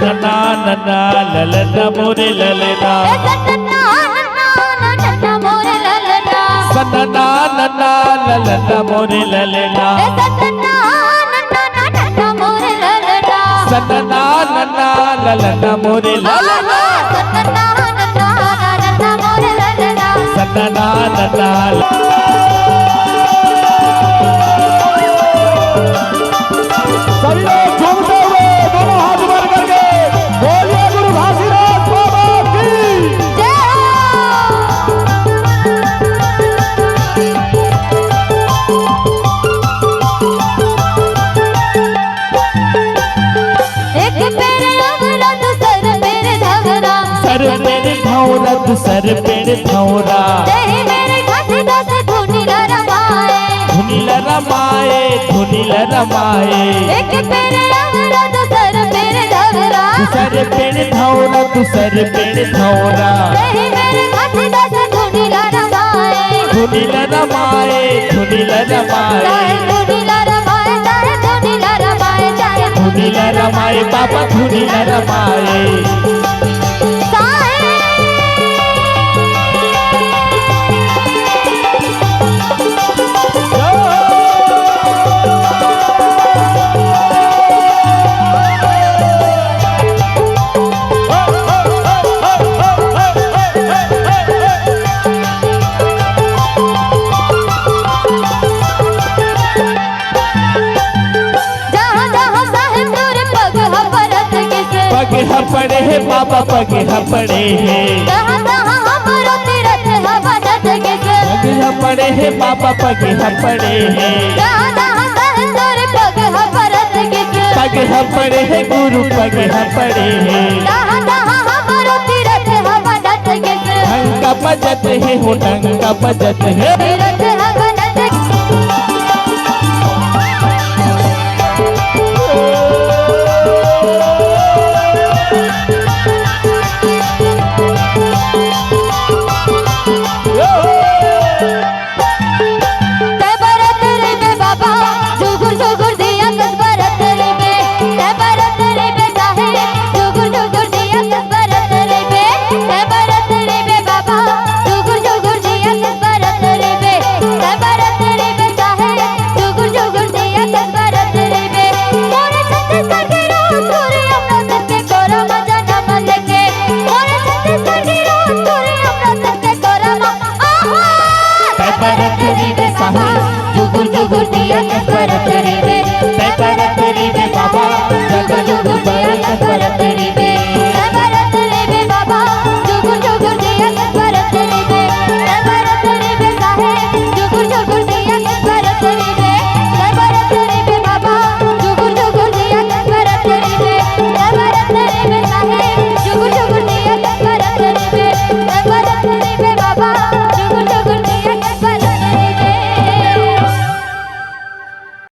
सतना नन्ना ललना मोरे ललना, सतना नन्ना ललना मोरे ललना, सतना नन्ना ललना मोरे ललना, सतना नन्ना सभी लोग झूमते हुए दोनों हाथ ऊपर करके बोलिए गुरु घासीदास बाबा की जय। एक पेड़ अगला तो सर पेड़ धवरा, सर पेड़ धौरा तू सर पेड़ धौरा, तेरे मेरे घासीदास धुनीला रमाए, धुनीला रमाए धुनीला रमाए। एक पेड़ अगला तो सर पेड़ धवरा, तू सर पेड़ धौरा तू सर पेड़ धौरा, तेरे मेरे घासीदास धुनीला रमाए, धुनीला रमाए धुनीला रमाए, चाहे धुनीला रमाए, चाहे धुनीला रमाए, चाहे धुनीला रमाए बाबा धुनीला रमाए। पग पड़े है बाबा पग पड़े है, पग पड़े है बाबा पग पड़े है, पग पड़े है गुरु पग पड़े है। ढंग का बजत है हो ढंग का बजत है,